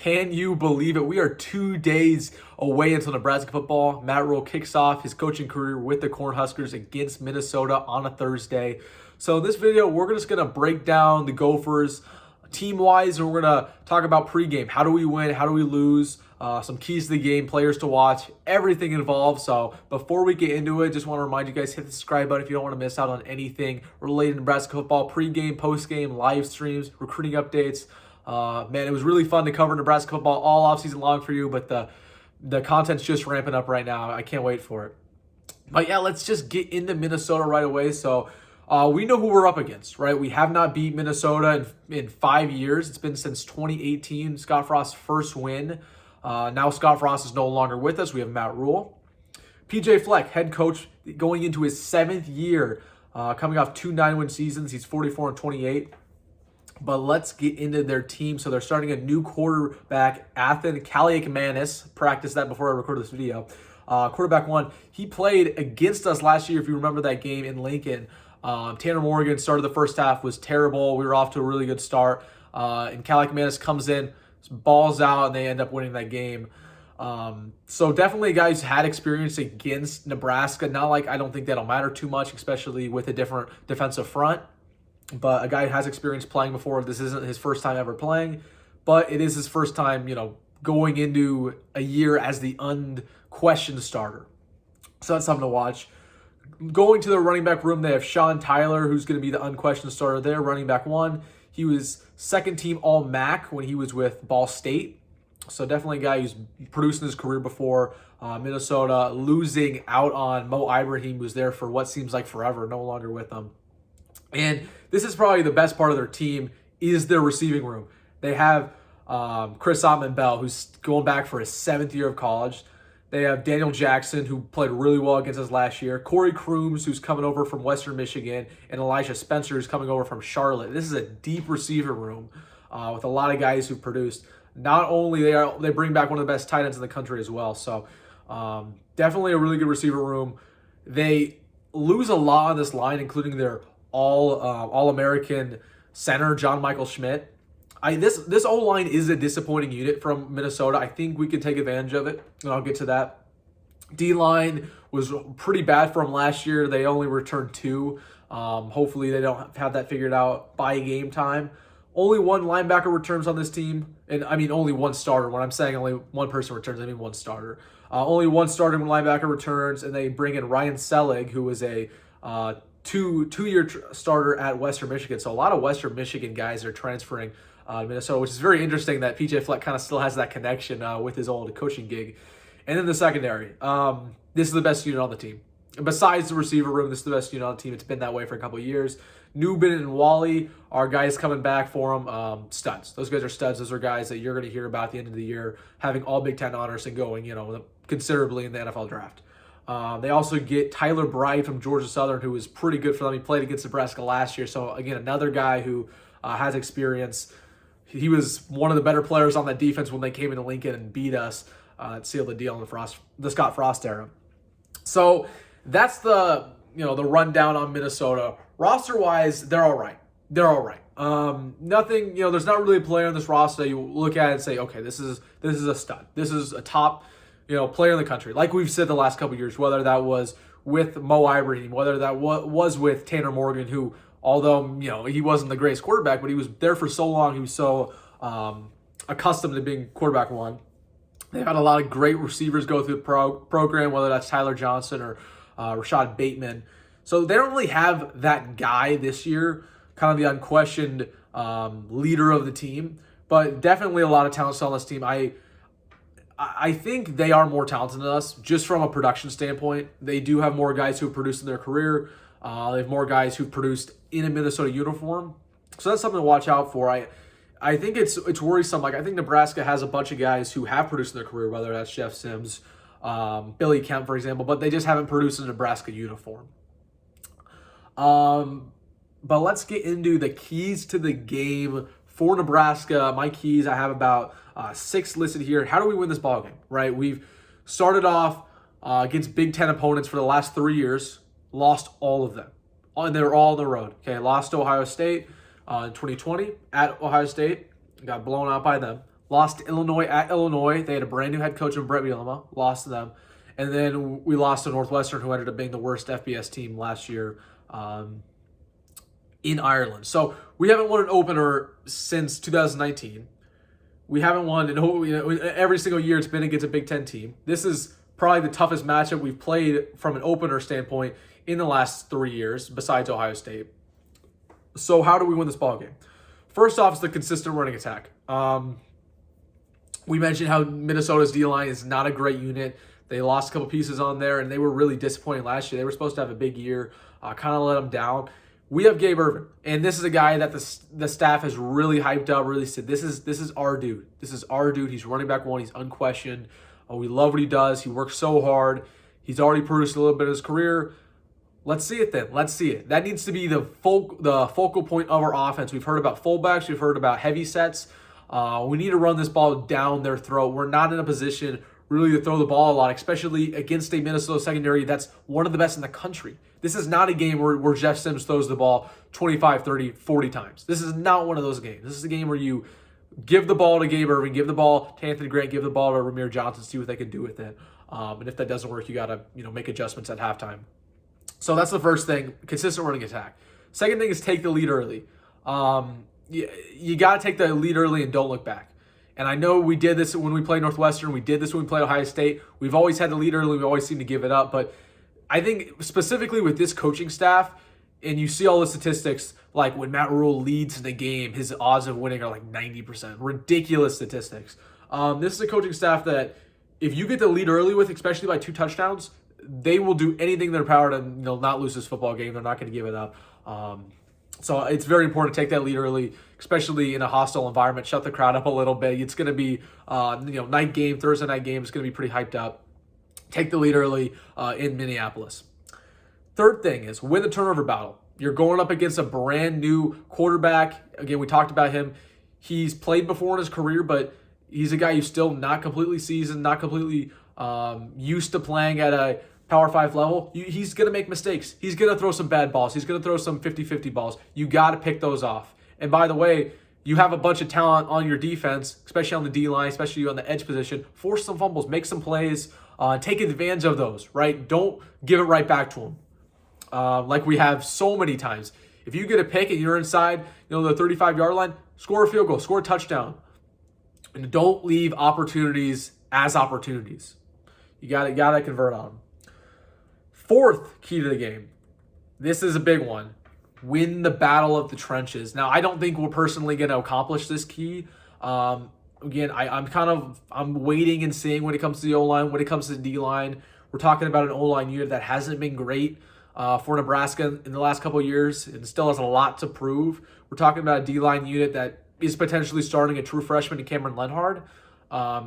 Can you believe it? We are 2 days away until Nebraska football. Matt Rhule kicks off his coaching career with the Cornhuskers against Minnesota on a Thursday. So in this video, we're just going to break down the Gophers team-wise, and we're going to talk about pregame. How do we win? How do we lose? Some keys to the game, players to watch, everything involved. So before we get into it, just want to remind you guys, hit the subscribe button if you don't want to miss out on anything related to Nebraska football, pregame, postgame, live streams, recruiting updates. Man, it was really fun to cover Nebraska football all offseason long for you, but the content's just ramping up right now. I can't wait for it. But yeah, let's just get into Minnesota right away. So we know who we're up against, right? We have not beat Minnesota in 5 years. It's been since 2018, Scott Frost's first win. Now Scott Frost is no longer with us. We have Matt Rhule. PJ Fleck, head coach, going into his 7th year, coming off 2 9-win seasons. He's 44-28. But let's get into their team. So they're starting a new quarterback, Athan Kaliakmanis. Practiced that before I recorded this video. Quarterback 1. He played against us last year, if you remember that game in Lincoln. Tanner Morgan started the first half, was terrible. We were off to a really good start. And Kaliakmanis comes in, balls out, and they end up winning that game. So definitely a guy who's had experience against Nebraska. Not like I don't think that'll matter too much, especially with a different defensive front. But a guy who has experience playing before. This isn't his first time ever playing, but it is his first time, going into a year as the unquestioned starter. So that's something to watch. Going to the running back room, they have Sean Tyler, who's going to be the unquestioned starter there, running back 1. He was second team All-MAC when he was with Ball State. So definitely a guy who's produced in his career before. Minnesota losing out on Mo Ibrahim, who's there for what seems like forever, no longer with them. And this is probably the best part of their team is their receiving room. They have Chris Ottman-Bell, who's going back for his 7th year of college. They have Daniel Jackson, who played really well against us last year. Corey Crooms, who's coming over from Western Michigan. And Elijah Spencer, who's coming over from Charlotte. This is a deep receiver room with a lot of guys who produced. Not only they bring back one of the best tight ends in the country as well. So definitely a really good receiver room. They lose a lot on this line, including their All-American center, John Michael Schmidt. This O-line is a disappointing unit from Minnesota. I think we can take advantage of it, and I'll get to that. D-line was pretty bad from last year. They only returned 2. Hopefully they don't have that figured out by game time. Only 1 linebacker returns on this team, and I mean only 1 starter. When I'm saying only 1 person returns, I mean 1 starter. Only 1 starting linebacker returns, and they bring in Ryan Selig, who was a two-year starter at Western Michigan. So a lot of Western Michigan guys are transferring Minnesota, which is very interesting that PJ Fleck kind of still has that connection with his old coaching gig. And then the secondary. This is the best unit on the team. Besides the receiver room, this is the best unit on the team. It's been that way for a couple of years. Newbin and Wally are guys coming back for them. Studs. Those guys are studs. Those are guys that you're going to hear about at the end of the year, having all Big Ten honors and going, considerably in the NFL draft. They also get Tyler Bright from Georgia Southern, who was pretty good for them. He played against Nebraska last year. So, again, another guy who has experience. He was one of the better players on that defense when they came into Lincoln and beat us. Sealed the deal in the Scott Frost era. So that's the rundown on Minnesota. Roster-wise, they're all right. Nothing, there's not really a player on this roster that you look at and say, okay, this is a stud. This is a top player in the country. Like we've said the last couple of years, whether that was with Mo Ibrahim, whether that was with Tanner Morgan, who, although, he wasn't the greatest quarterback, but he was there for so long. He was so accustomed to being quarterback 1. They've had a lot of great receivers go through the program, whether that's Tyler Johnson or Rashad Bateman. So they don't really have that guy this year, kind of the unquestioned leader of the team, but definitely a lot of talent still on this team. I think they are more talented than us, just from a production standpoint. They do have more guys who have produced in their career. They have more guys who've produced in a Minnesota uniform. So that's something to watch out for. I think it's worrisome. I think Nebraska has a bunch of guys who have produced in their career, whether that's Jeff Sims, Billy Kemp, for example, but they just haven't produced in a Nebraska uniform. But let's get into the keys to the game for Nebraska. My keys, I have about 6 listed here. How do we win this ballgame, right? We've started off against Big Ten opponents for the last 3 years, lost all of them. And they were all on the road. Okay, lost to Ohio State in 2020 at Ohio State. Got blown out by them. Lost to Illinois at Illinois. They had a brand new head coach in Brett Bielema. Lost to them. And then we lost to Northwestern, who ended up being the worst FBS team last year in Ireland. So we haven't won an opener since 2019. We haven't won every single year it's been against a Big Ten team. This is probably the toughest matchup we've played from an opener standpoint in the last 3 years, besides Ohio State. So how do we win this ball game? First off, it's the consistent running attack. We mentioned how Minnesota's D-line is not a great unit. They lost a couple pieces on there, and they were really disappointing last year. They were supposed to have a big year, kind of let them down. We have Gabe Ervin, and this is a guy that the staff has really hyped up, really said, this is our dude. This is our dude. He's running back one. He's unquestioned. We love what he does. He works so hard. He's already produced a little bit of his career. Let's see it then. Let's see it. That needs to be the focal point of our offense. We've heard about fullbacks. We've heard about heavy sets. We need to run this ball down their throat. We're not in a position really to throw the ball a lot, especially against a Minnesota secondary that's one of the best in the country. This is not a game where Jeff Sims throws the ball 25, 30, 40 times. This is not one of those games. This is a game where you give the ball to Gabe Ervin, give the ball to Anthony Grant, give the ball to Ramir Johnson, see what they can do with it. And if that doesn't work, you got to make adjustments at halftime. So that's the first thing, consistent running attack. Second thing is take the lead early. You got to take the lead early and don't look back. And I know we did this when we played Northwestern. We did this when we played Ohio State. We've always had the lead early. We always seem to give it up. But I think specifically with this coaching staff, and you see all the statistics, like when Matt Rhule leads in the game, his odds of winning are like 90%. Ridiculous statistics. This is a coaching staff that if you get the lead early with, especially by 2 touchdowns, they will do anything in their power to not lose this football game. They're not going to give it up. So it's very important to take that lead early, especially in a hostile environment. Shut the crowd up a little bit. It's going to be night game, Thursday night game. It's going to be pretty hyped up. Take the lead early in Minneapolis. Third thing is win the turnover battle. You're going up against a brand new quarterback. Again, we talked about him. He's played before in his career, but he's a guy who's still not completely seasoned, not completely used to playing at a Power 5 level. He's going to make mistakes. He's going to throw some bad balls. He's going to throw some 50-50 balls. You got to pick those off. And by the way, you have a bunch of talent on your defense, especially on the D-line, especially on the edge position. Force some fumbles, make some plays, take advantage of those, right? Don't give it right back to them like we have so many times. If you get a pick and you're inside the 35-yard line, score a field goal, score a touchdown. And don't leave opportunities as opportunities. You got to convert on them. Fourth key to the game. This is a big one. Win the battle of the trenches. Now, I don't think we're personally going to accomplish this key. Again, I'm waiting and seeing when it comes to the O-line, when it comes to the D-line. We're talking about an O-line unit that hasn't been great for Nebraska in the last couple of years and still has a lot to prove. We're talking about a D-line unit that is potentially starting a true freshman in Cameron Lenhard.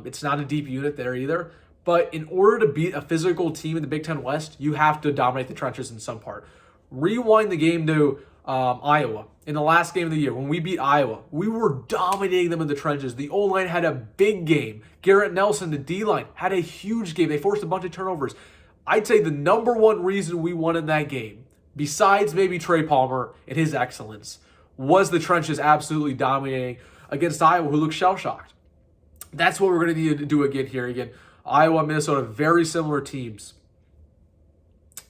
It's not a deep unit there either. But in order to beat a physical team in the Big Ten West, you have to dominate the trenches in some part. Rewind the game to Iowa. In the last game of the year, when we beat Iowa, we were dominating them in the trenches. The O-line had a big game. Garrett Nelson, the D-line, had a huge game. They forced a bunch of turnovers. I'd say the number one reason we won in that game, besides maybe Trey Palmer and his excellence, was the trenches absolutely dominating against Iowa, who looked shell-shocked. That's what we're going to need to do again here. Again, Iowa, Minnesota, very similar teams.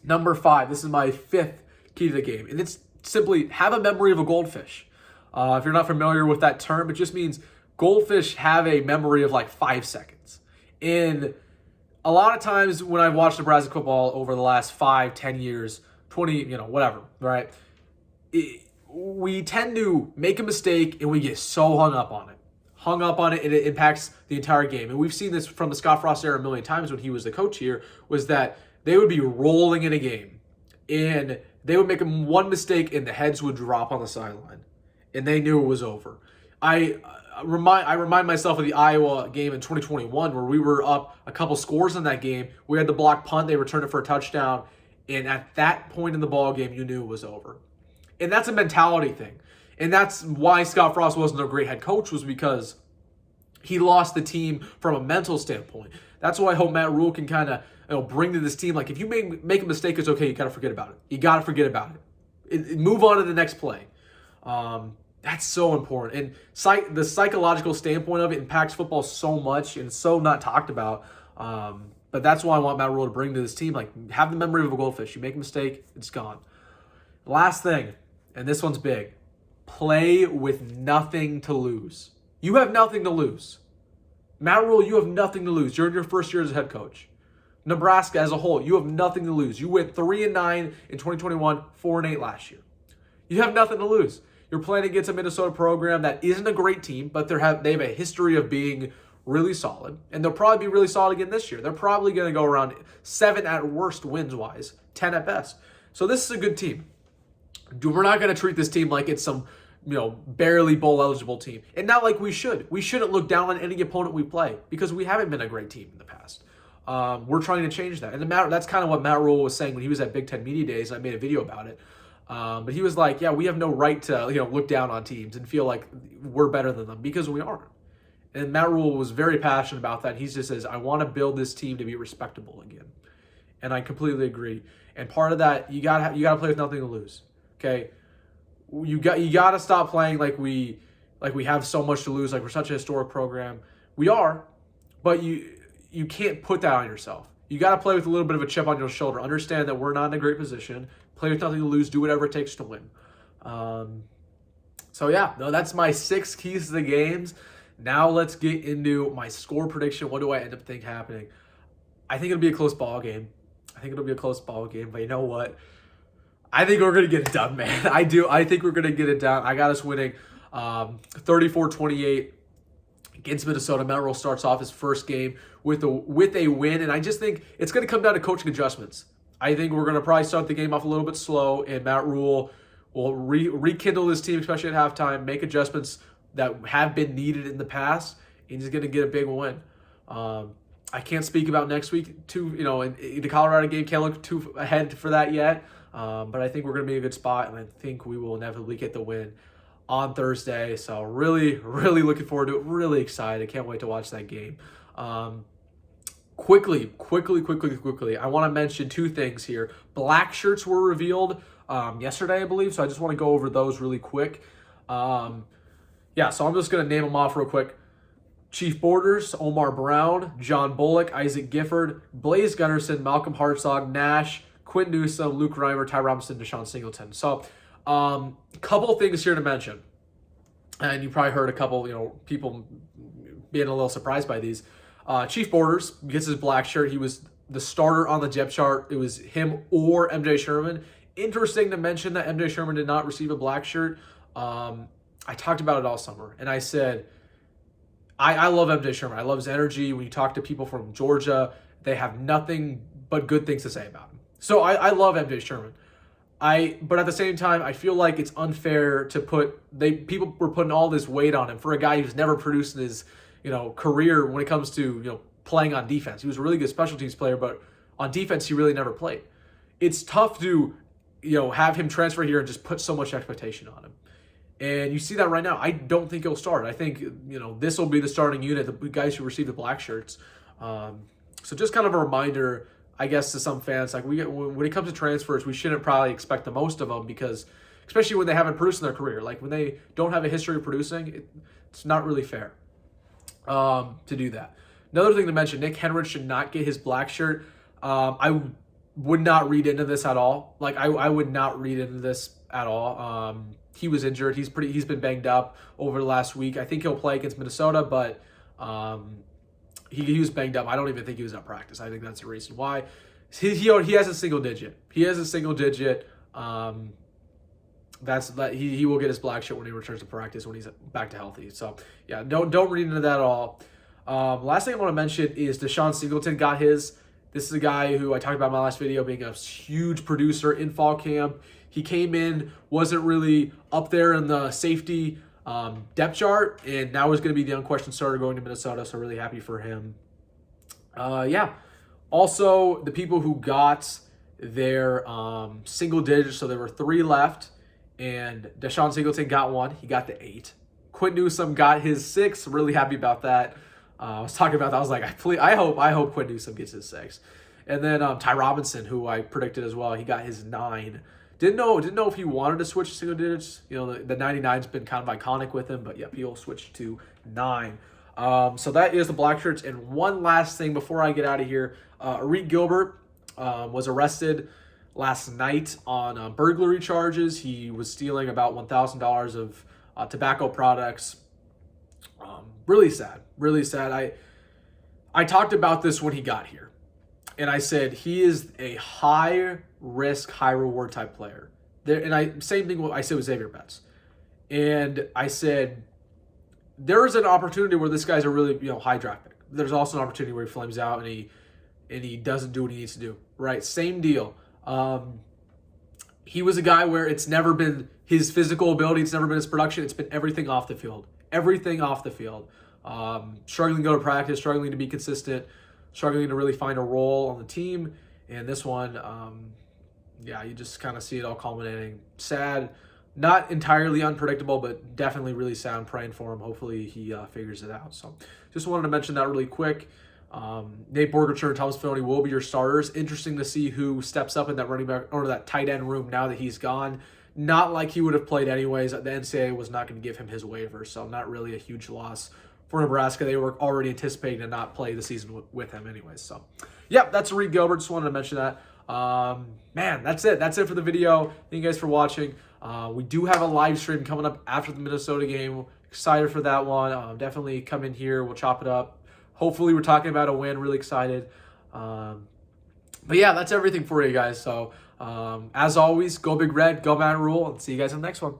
Number 5, this is my 5th key to the game, and it's simply have a memory of a goldfish. If you're not familiar with that term, it just means goldfish have a memory of like 5 seconds. And a lot of times when I've watched Nebraska football over the last 5, 10 years, 20, whatever, right? We tend to make a mistake and we get so hung up on it. And it impacts the entire game. And we've seen this from the Scott Frost era a million times when he was the coach here, was that they would be rolling in a game and they would make one mistake and the heads would drop on the sideline and they knew it was over. I remind myself of the Iowa game in 2021 where we were up a couple scores in that game. We had the block punt, they returned it for a touchdown, and at that point in the ball game, you knew it was over. And that's a mentality thing. And that's why Scott Frost wasn't a great head coach, was because he lost the team from a mental standpoint. That's why I hope Matt Rhule can kind of bring to this team, like, if you make a mistake, it's okay. You got to forget about it. You got to forget about it. Move on to the next play. That's so important. And the psychological standpoint of it impacts football so much and so not talked about. But that's why I want Matt Rhule to bring to this team. Like, have the memory of a goldfish. You make a mistake, it's gone. Last thing, and this one's big. Play with nothing to lose. You have nothing to lose. Matt Rhule, you have nothing to lose. You're in your first year as a head coach. Nebraska as a whole, you have nothing to lose. You went 3-9 in 2021, 4-8 last year. You have nothing to lose. You're playing against a Minnesota program that isn't a great team, but they have a history of being really solid, and they'll probably be really solid again this year. They're probably going to go around 7 at worst wins-wise, 10 at best. So this is a good team. We're not going to treat this team like it's some, barely bowl-eligible team, and not like we should. We shouldn't look down on any opponent we play because we haven't been a great team in the past. We're trying to change that, and that's kind of what Matt Rhule was saying when he was at Big Ten Media Days. I made a video about it. But he was like, yeah, we have no right to, look down on teams and feel like we're better than them because we aren't. And Matt Rhule was very passionate about that. He just says, I want to build this team to be respectable again. And I completely agree. And part of that, you gotta play with nothing to lose. Okay? You gotta stop playing like we have so much to lose, like we're such a historic program. We are, but you can't put that on yourself. You got to play with a little bit of a chip on your shoulder. Understand that we're not in a great position. Play with nothing to lose. Do whatever it takes to win. That's my 6 keys to the games. Now let's get into my score prediction. What do I end up think happening? I think it'll be a close ball game. But you know what? I think we're going to get it done, man. I do. I think we're going to get it done. I got us winning 34-28 against Minnesota. Matt Rhule starts off his first game with a win, and I just think it's going to come down to coaching adjustments. I think we're going to probably start the game off a little bit slow, and Matt Rhule will rekindle this team, especially at halftime, make adjustments that have been needed in the past, and he's going to get a big win. I can't speak about next week in the Colorado game. Can't look too ahead for that yet, but I think we're going to be in a good spot, and I think we will inevitably get the win on Thursday. So really, really looking forward to it. Really excited. Can't wait to watch that game. Quickly, I want to mention 2 things here. Blackshirts were revealed yesterday, I believe, so I just want to go over those really quick. So I'm just going to name them off real quick. Chief Borders, Omar Brown, John Bullock, Isaac Gifford, Blaze Gunnerson, Malcolm Hartzog, Nash, Quinn Newsome, Luke Reimer, Ty Robinson, Deshaun Singleton. So couple things here to mention. And you probably heard a couple, people being a little surprised by these. Chief Borders gets his black shirt. He was the starter on the depth chart. It was him or MJ Sherman. Interesting to mention that MJ Sherman did not receive a black shirt. I talked about it all summer, and I said, I love MJ Sherman. I love his energy. When you talk to people from Georgia, they have nothing but good things to say about him. So I love MJ Sherman. But at the same time, I feel like it's unfair to people were putting all this weight on him for a guy who's never produced in his career when it comes to playing on defense. He was a really good special teams player, but on defense he really never played. It's tough to have him transfer here and just put so much expectation on him. And you see that right now. I don't think he'll start. I think this will be the starting unit, the guys who receive the black shirts. So just kind of a reminder, I guess, to some fans, like when it comes to transfers, we shouldn't probably expect the most of them, because especially when they haven't produced in their career, like when they don't have a history of producing, it's not really fair to do that. Another thing to mention, Nick Henrich should not get his black shirt. I would not read into this at all. Like I would not read into this at all. He was injured. He's been banged up over the last week. I think he'll play against Minnesota, but he was banged up. I don't even think he was at practice. I think that's the reason why. He has a single digit. He will get his black shirt when he returns to practice, when he's back to healthy. So yeah, don't read into that at all. Last thing I want to mention is Deshaun Singleton got his. This is a guy who I talked about in my last video being a huge producer in fall camp. He came in, wasn't really up there in the safety depth chart, and now he's going to be the unquestioned starter going to Minnesota, so really happy for him. Also, the people who got their single digits, so there were 3 left, and Deshaun Singleton got 1. He got the 8. Quinn Newsome got his 6. Really happy about that. I was talking about that. I was like, I hope Quinn Newsome gets his 6. And then Ty Robinson, who I predicted as well, he got his 9. Didn't know if he wanted to switch to single digits. You know, the 99's been kind of iconic with him, but yep, he'll switch to 9. So that is the Blackshirts. And one last thing before I get out of here, Arik Gilbert was arrested last night on burglary charges. He was stealing about $1,000 of tobacco products. Really sad, really sad. I talked about this when he got here, and I said he is a high risk, high reward type player. Same thing what I said with Xavier Betts, and I said there is an opportunity where this guy's a really high draft pick. There's also an opportunity where he flames out and he doesn't do what he needs to do. Right, same deal. He was a guy where it's never been his physical ability, it's never been his production, it's been everything off the field. Everything off the field. Struggling to go to practice, struggling to be consistent, struggling to really find a role on the team. And this one, yeah, you just kind of see it all culminating. Sad, not entirely unpredictable, but definitely really sad. I'm praying for him. Hopefully he figures it out. So just wanted to mention that really quick. Nate Borgercher and Thomas Filoni will be your starters. Interesting to see who steps up in that running back or that tight end room now that he's gone. Not like he would have played anyways. The NCAA was not going to give him his waiver, so not really a huge loss for Nebraska. They were already anticipating to not play the season with him anyways. So, yep, that's Arik Gilbert. Just wanted to mention that. Man, that's it. That's it for the video. Thank you guys for watching. We do have a live stream coming up after the Minnesota game. Excited for that one. Definitely come in here. We'll chop it up. Hopefully we're talking about a win. Really excited. But yeah, that's everything for you guys. So as always, go Big Red, go Matt Rhule, and see you guys in the next one.